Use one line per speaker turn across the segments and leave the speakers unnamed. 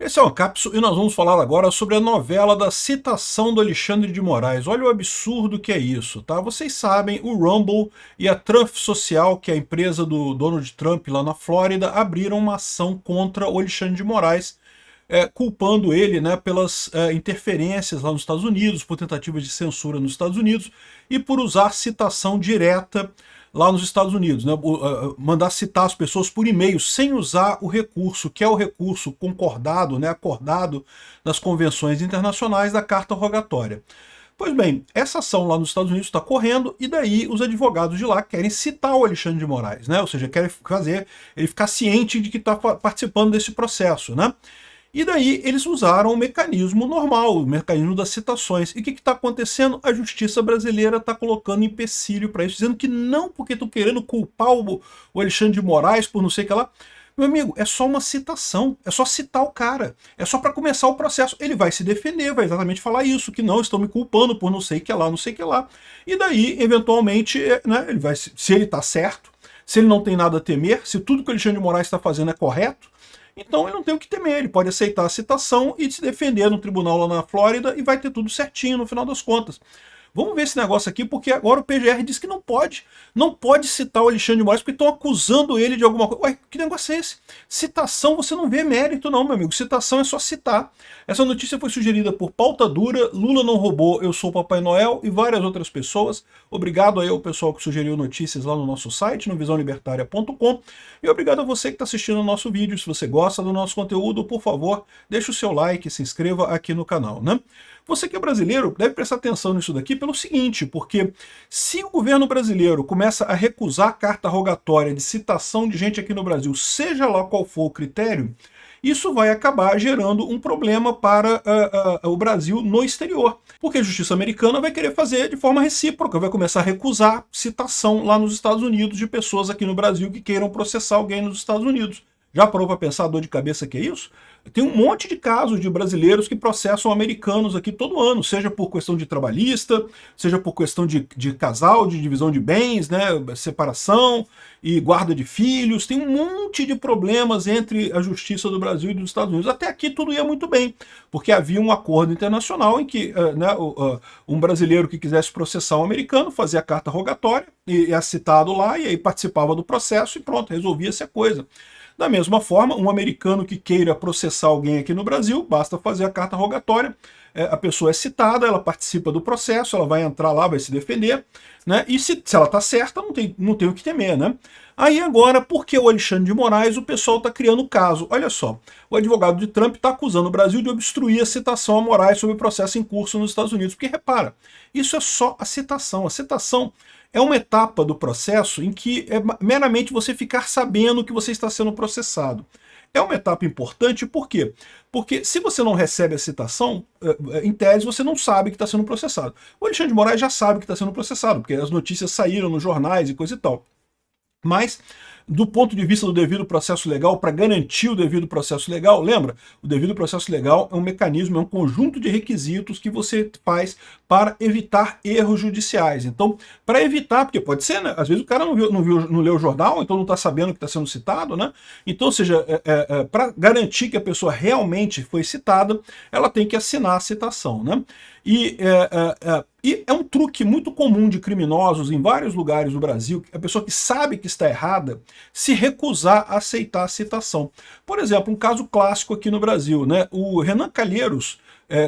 Esse é o Capsule e nós vamos falar agora sobre a novela da citação do Alexandre de Moraes. Olha o absurdo que é isso, tá? Vocês sabem, o Rumble e a Trump Social, que é a empresa do Donald Trump lá na Flórida, abriram uma ação contra o Alexandre de Moraes, culpando ele, né, pelas interferências lá nos Estados Unidos, por tentativas de censura nos Estados Unidos e por usar citação direta lá nos Estados Unidos, né, mandar citar as pessoas por e-mail sem usar o recurso, que é o recurso concordado, né, acordado nas convenções internacionais da Carta Rogatória. Pois bem, essa ação lá nos Estados Unidos está correndo e daí os advogados de lá querem citar o Alexandre de Moraes, né? Ou seja, querem fazer ele ficar ciente de que está participando desse processo, né? E daí eles usaram o mecanismo normal, o mecanismo das citações. E o que está acontecendo? A justiça brasileira está colocando empecilho para isso, dizendo que não, porque estão querendo culpar o Alexandre de Moraes por não sei o que lá. Meu amigo, é só uma citação, é só citar o cara, é só para começar o processo. Ele vai se defender, vai exatamente falar isso, que não, estão me culpando por não sei o que lá, não sei o que lá. E daí, eventualmente, né, ele vai, se ele está certo, se ele não tem nada a temer, se tudo que o Alexandre de Moraes está fazendo é correto, então ele não tem o que temer, ele pode aceitar a citação e se defender no tribunal lá na Flórida e vai ter tudo certinho no final das contas. Vamos ver esse negócio aqui, porque agora o PGR diz que não pode citar o Alexandre de Moraes porque estão acusando ele de alguma coisa. Ué, que negócio é esse? Citação você não vê mérito não, meu amigo, citação é só citar. Essa notícia foi sugerida por Pauta Dura, Lula não roubou, eu sou o Papai Noel e várias outras pessoas. Obrigado aí ao pessoal que sugeriu notícias lá no nosso site, no visãolibertaria.com, e obrigado a você que está assistindo o nosso vídeo. Se você gosta do nosso conteúdo, por favor, deixe o seu like, se inscreva aqui no canal, né? Você que é brasileiro deve prestar atenção nisso daqui pelo seguinte, porque se o governo brasileiro começa a recusar carta rogatória de citação de gente aqui no Brasil, seja lá qual for o critério, isso vai acabar gerando um problema para o Brasil no exterior. Porque a justiça americana vai querer fazer de forma recíproca, vai começar a recusar citação lá nos Estados Unidos de pessoas aqui no Brasil que queiram processar alguém nos Estados Unidos. Já parou para pensar a dor de cabeça que é isso? Tem um monte de casos de brasileiros que processam americanos aqui todo ano, seja por questão de trabalhista, seja por questão de casal, de divisão de bens, né, separação e guarda de filhos. Tem um monte de problemas entre a justiça do Brasil e dos Estados Unidos. Até aqui tudo ia muito bem, porque havia um acordo internacional em que né, um brasileiro que quisesse processar um americano fazia a carta rogatória, e é citado lá, e aí participava do processo e pronto, resolvia-se a coisa. Da mesma forma, um americano que queira processar alguém aqui no Brasil, basta fazer a carta rogatória, a pessoa é citada, ela participa do processo, ela vai entrar lá, vai se defender, né? E se ela está certa, não tem o que temer, né? Aí agora, por que o Alexandre de Moraes, o pessoal está criando caso? Olha só, o advogado de Trump está acusando o Brasil de obstruir a citação a Moraes sobre o processo em curso nos Estados Unidos, porque repara, isso é só a citação é uma etapa do processo em que é meramente você ficar sabendo que você está sendo processado. É uma etapa importante, por quê? Porque se você não recebe a citação, em tese você não sabe que está sendo processado. O Alexandre de Moraes já sabe que está sendo processado, porque as notícias saíram nos jornais e coisa e tal. Mas, do ponto de vista do devido processo legal, para garantir o devido processo legal, lembra? O devido processo legal é um mecanismo, é um conjunto de requisitos que você faz para evitar erros judiciais. Então, para evitar, porque pode ser, né? Às vezes o cara não leu o jornal, então não está sabendo que está sendo citado, né? Então, ou seja, para garantir que a pessoa realmente foi citada, ela tem que assinar a citação, né? E é um truque muito comum de criminosos em vários lugares do Brasil, a pessoa que sabe que está errada, se recusar a aceitar a citação. Por exemplo, um caso clássico aqui no Brasil, né? O Renan Calheiros,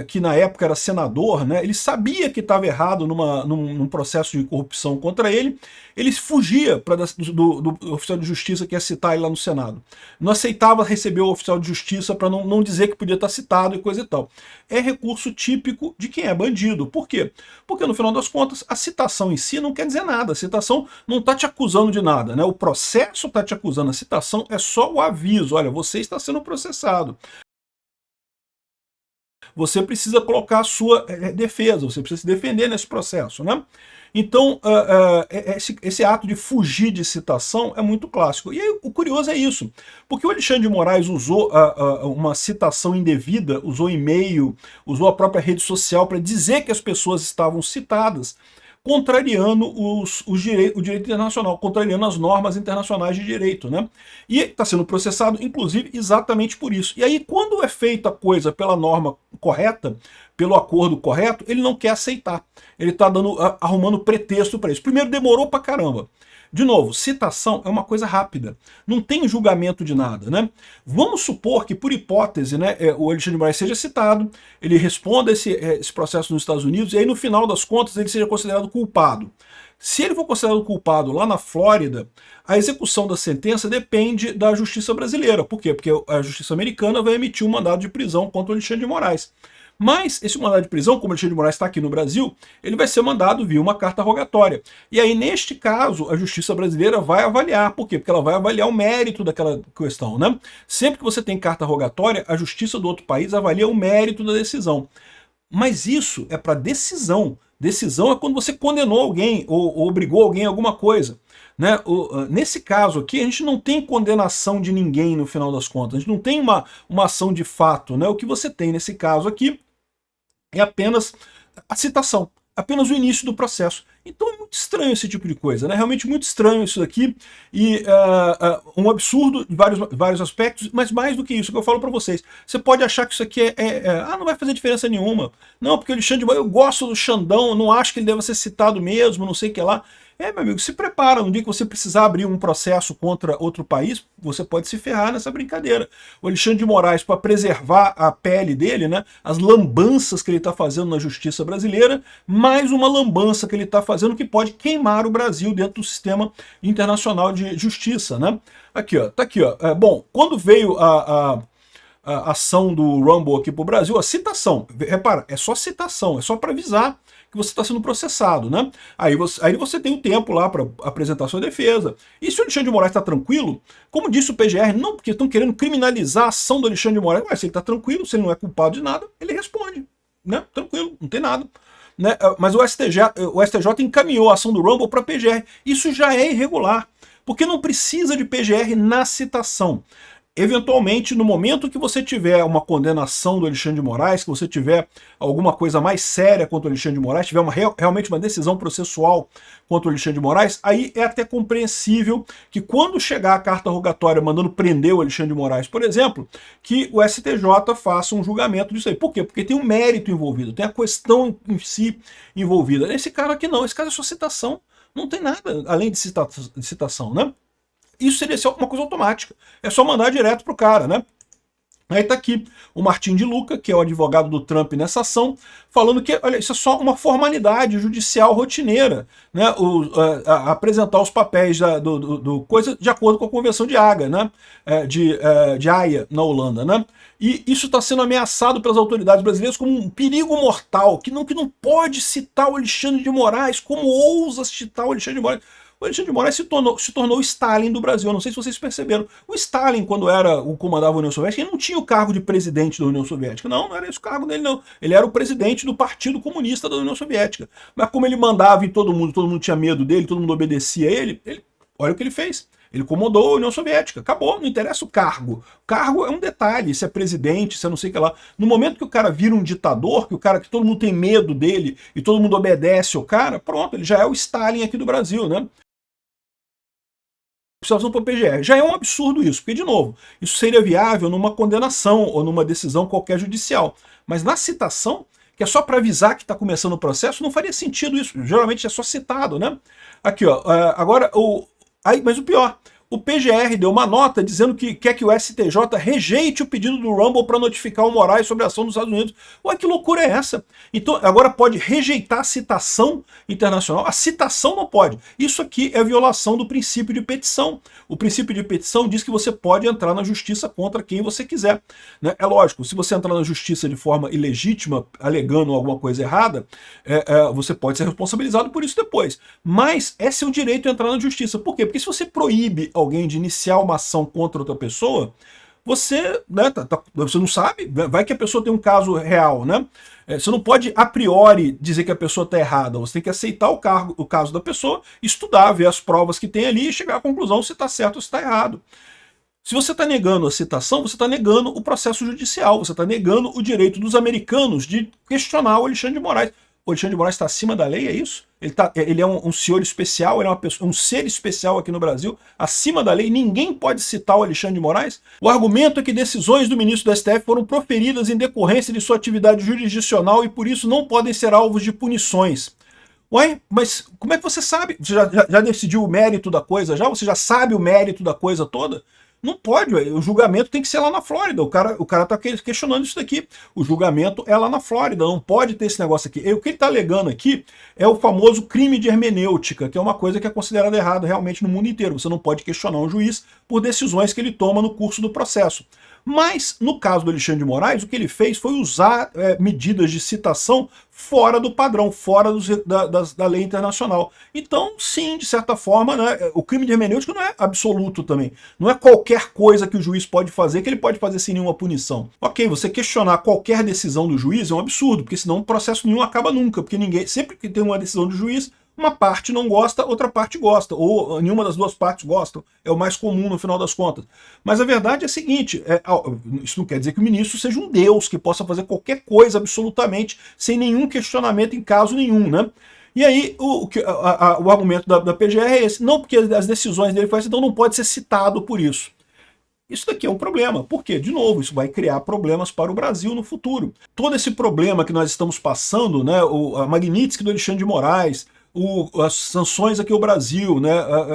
que na época era senador, né, ele sabia que estava errado num processo de corrupção contra ele, ele fugia do oficial de justiça que ia citar ele lá no Senado. Não aceitava receber o oficial de justiça para não dizer que podia estar citado e coisa e tal. É recurso típico de quem é bandido. Por quê? Porque no final das contas, a citação em si não quer dizer nada. A citação não está te acusando de nada, né? O processo está te acusando, a citação é só o aviso. Olha, você está sendo processado. Você precisa colocar a sua defesa, você precisa se defender nesse processo, né? Então, esse ato de fugir de citação é muito clássico. E aí, o curioso é isso, porque o Alexandre de Moraes usou uma citação indevida, usou e-mail, usou a própria rede social para dizer que as pessoas estavam citadas, contrariando o direito internacional, contrariando as normas internacionais de direito, né? E está sendo processado, inclusive, exatamente por isso. E aí, quando é feita a coisa pela norma correta, pelo acordo correto, ele não quer aceitar. Ele está arrumando pretexto para isso. Primeiro, demorou pra caramba. De novo, citação é uma coisa rápida, não tem julgamento de nada, né? Vamos supor que, por hipótese, né, o Alexandre de Moraes seja citado, ele responda esse processo nos Estados Unidos, e aí no final das contas ele seja considerado culpado. Se ele for considerado culpado lá na Flórida, a execução da sentença depende da justiça brasileira. Por quê? Porque a justiça americana vai emitir um mandado de prisão contra o Alexandre de Moraes. Mas esse mandado de prisão, como o Alexandre de Moraes está aqui no Brasil, ele vai ser mandado via uma carta rogatória. E aí, neste caso, a justiça brasileira vai avaliar. Por quê? Porque ela vai avaliar o mérito daquela questão, né? Sempre que você tem carta rogatória, a justiça do outro país avalia o mérito da decisão. Mas isso é para decisão. Decisão é quando você condenou alguém ou obrigou alguém a alguma coisa. Né? Nesse caso aqui, a gente não tem condenação de ninguém no final das contas. A gente não tem uma ação de fato. Né? O que você tem nesse caso aqui é apenas a citação, apenas o início do processo. Então é muito estranho esse tipo de coisa, né? Realmente muito estranho isso daqui, e um absurdo em vários aspectos, mas mais do que isso, que eu falo para vocês, você pode achar que isso aqui não vai fazer diferença nenhuma. Não, porque o Alexandre de Moraes, eu gosto do Xandão, não acho que ele deva ser citado mesmo, não sei o que lá. Meu amigo, se prepara, no dia que você precisar abrir um processo contra outro país, você pode se ferrar nessa brincadeira. O Alexandre de Moraes, para preservar a pele dele, né, as lambanças que ele está fazendo na justiça brasileira, mais uma lambança que ele está fazendo que pode queimar o Brasil dentro do sistema internacional de justiça, né? Aqui, ó, tá aqui, ó. Bom, quando veio a ação do Rumble aqui para o Brasil, a citação, repara, é só citação, é só para avisar que você está sendo processado, né? Aí você tem o tempo lá para apresentar sua defesa. E se o Alexandre de Moraes está tranquilo, como disse o PGR, não, porque estão querendo criminalizar a ação do Alexandre de Moraes, mas se ele está tranquilo, se ele não é culpado de nada, ele responde, né? Tranquilo, não tem nada. Né? Mas o STJ encaminhou a ação do Rumble para a PGR. Isso já é irregular, porque não precisa de PGR na citação. Eventualmente, no momento que você tiver uma condenação do Alexandre de Moraes, que você tiver alguma coisa mais séria contra o Alexandre de Moraes, tiver realmente uma decisão processual contra o Alexandre de Moraes, aí é até compreensível que quando chegar a carta rogatória mandando prender o Alexandre de Moraes, por exemplo, que o STJ faça um julgamento disso aí. Por quê? Porque tem um mérito envolvido, tem a questão em si envolvida. Nesse caso aqui não, esse caso é só citação, não tem nada além de citação, né? Isso seria uma coisa automática. É só mandar direto pro cara, né? Aí tá aqui o Martim de Luca, que é o advogado do Trump nessa ação, falando que, olha, isso é só uma formalidade judicial rotineira, né? Apresentar os papéis do coisa de acordo com a Convenção de Haga, né? De Haia, na Holanda, né? E isso está sendo ameaçado pelas autoridades brasileiras como um perigo mortal, que não pode citar o Alexandre de Moraes, como ousa citar o Alexandre de Moraes. O Alexandre de Moraes se tornou o Stalin do Brasil. Eu não sei se vocês perceberam. O Stalin, quando comandava a União Soviética, ele não tinha o cargo de presidente da União Soviética. Não era esse o cargo dele, não. Ele era o presidente do Partido Comunista da União Soviética. Mas como ele mandava em todo mundo tinha medo dele, todo mundo obedecia a ele, olha o que ele fez. Ele comandou a União Soviética. Acabou, não interessa o cargo. O cargo é um detalhe, se é presidente, se é não sei o que lá. No momento que o cara vira um ditador, que todo mundo tem medo dele e todo mundo obedece ao cara, pronto, ele já é o Stalin aqui do Brasil, né? Observação para o PGR. Já é um absurdo isso, porque, de novo, isso seria viável numa condenação ou numa decisão qualquer judicial. Mas na citação, que é só para avisar que está começando o processo, não faria sentido isso. Geralmente é só citado, né? Aqui, ó. Agora, mas o pior, o PGR deu uma nota dizendo que quer que o STJ rejeite o pedido do Rumble para notificar o Moraes sobre a ação dos Estados Unidos. Ué, que loucura é essa? Então, agora pode rejeitar a citação internacional? A citação não pode. Isso aqui é violação do princípio de petição. O princípio de petição diz que você pode entrar na justiça contra quem você quiser. Né? É lógico, se você entrar na justiça de forma ilegítima, alegando alguma coisa errada, você pode ser responsabilizado por isso depois. Mas é seu direito entrar na justiça. Por quê? Porque se você proíbe alguém de iniciar uma ação contra outra pessoa, você, né, você não sabe, vai que a pessoa tem um caso real, né? Você não pode a priori dizer que a pessoa está errada, você tem que aceitar o caso da pessoa, estudar, ver as provas que tem ali e chegar à conclusão se está certo ou se está errado. Se você está negando a citação, você está negando o processo judicial, você está negando o direito dos americanos de questionar o Alexandre de Moraes. O Alexandre de Moraes está acima da lei, é isso? Ele é um senhor especial, ele é um ser especial aqui no Brasil, acima da lei, ninguém pode citar o Alexandre de Moraes. O argumento é que decisões do ministro do STF foram proferidas em decorrência de sua atividade jurisdicional e por isso não podem ser alvos de punições. Ué, mas como é que você sabe? Você já decidiu o mérito da coisa já? Você já sabe o mérito da coisa toda? Não pode, o julgamento tem que ser lá na Flórida. O cara tá questionando isso daqui. O julgamento é lá na Flórida, não pode ter esse negócio aqui. E o que ele está alegando aqui é o famoso crime de hermenêutica, que é uma coisa que é considerada errada realmente no mundo inteiro. Você não pode questionar um juiz por decisões que ele toma no curso do processo. Mas, no caso do Alexandre de Moraes, o que ele fez foi usar medidas de citação fora do padrão, fora da lei internacional. Então, sim, de certa forma, né, o crime de hermenêutica não é absoluto também. Não é qualquer coisa que o juiz pode fazer que ele pode fazer sem nenhuma punição. Ok, você questionar qualquer decisão do juiz é um absurdo, porque senão o processo nenhum acaba nunca, porque sempre que tem uma decisão do juiz, uma parte não gosta, outra parte gosta, ou nenhuma das duas partes gostam, é o mais comum no final das contas. Mas a verdade é a seguinte, isso não quer dizer que o ministro seja um deus, que possa fazer qualquer coisa absolutamente, sem nenhum questionamento em caso nenhum, né? E aí o argumento da PGR é esse, não porque as decisões dele foram assim, então não pode ser citado por isso. Isso daqui é um problema. Por quê? De novo, isso vai criar problemas para o Brasil no futuro. Todo esse problema que nós estamos passando, né, a Magnitsky do Alexandre de Moraes, as sanções aqui ao Brasil, né?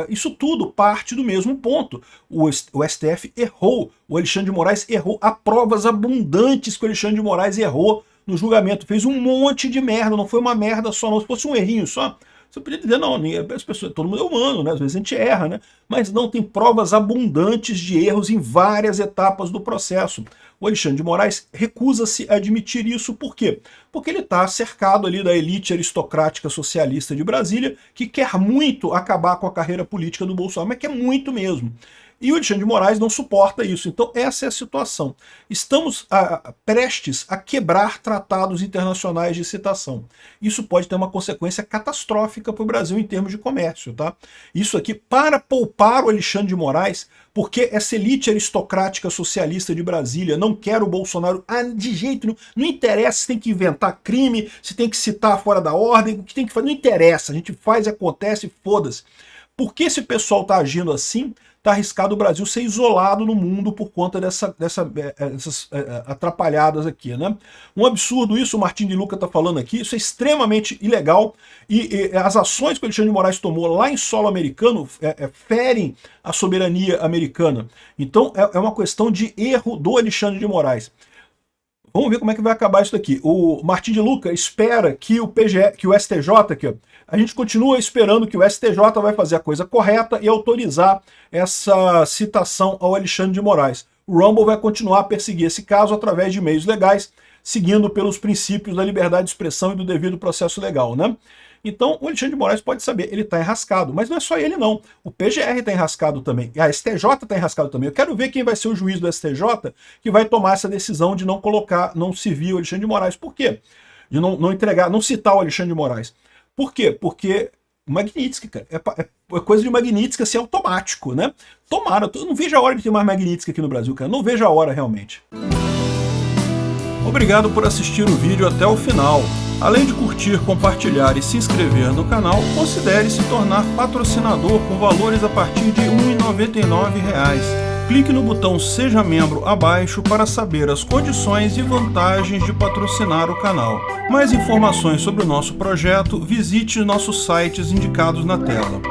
Isso tudo parte do mesmo ponto. O STF errou, o Alexandre de Moraes errou, há provas abundantes que o Alexandre de Moraes errou no julgamento, fez um monte de merda, não foi uma merda só, não. Se fosse um errinho só, você podia dizer, não, as pessoas, todo mundo é humano, né? Às vezes a gente erra, né? Mas não, tem provas abundantes de erros em várias etapas do processo. O Alexandre de Moraes recusa-se a admitir isso, por quê? Porque ele está cercado ali da elite aristocrática socialista de Brasília, que quer muito acabar com a carreira política do Bolsonaro, mas quer muito mesmo. E o Alexandre de Moraes não suporta isso. Então essa é a situação. Estamos prestes a quebrar tratados internacionais de citação. Isso pode ter uma consequência catastrófica para o Brasil em termos de comércio, tá? Isso aqui, para poupar o Alexandre de Moraes, porque essa elite aristocrática socialista de Brasília não quer o Bolsonaro de jeito nenhum. Não interessa se tem que inventar crime, se tem que citar fora da ordem, o que tem que fazer, não interessa. A gente faz, acontece, foda-se. Porque esse pessoal está agindo assim, está arriscado o Brasil ser isolado no mundo por conta dessas atrapalhadas aqui, né? Um absurdo isso, o Martim de Luca está falando aqui, isso é extremamente ilegal e as ações que o Alexandre de Moraes tomou lá em solo americano ferem a soberania americana. Então é uma questão de erro do Alexandre de Moraes. Vamos ver como é que vai acabar isso daqui. O Martim de Luca espera que o STJ, aqui, ó, a gente continua esperando que o STJ vai fazer a coisa correta e autorizar essa citação ao Alexandre de Moraes. O Rumble vai continuar a perseguir esse caso através de meios legais, seguindo pelos princípios da liberdade de expressão e do devido processo legal, né? Então o Alexandre de Moraes pode saber, ele está enrascado, mas não é só ele não, o PGR está enrascado também, e a STJ está enrascado também. Eu quero ver quem vai ser o juiz do STJ que vai tomar essa decisão de não servir o Alexandre de Moraes. Por quê? De não citar o Alexandre de Moraes. Por quê? Porque Magnitsky, cara, é coisa de Magnitsky assim, automático, né? Tomara, eu não vejo a hora de ter mais Magnitsky aqui no Brasil, cara, não vejo a hora realmente. Obrigado por assistir o vídeo até o final. Além de curtir, compartilhar e se inscrever no canal, considere se tornar patrocinador com valores a partir de R$ 1,99. Clique no botão Seja Membro abaixo para saber as condições e vantagens de patrocinar o canal. Mais informações sobre o nosso projeto, visite nossos sites indicados na tela.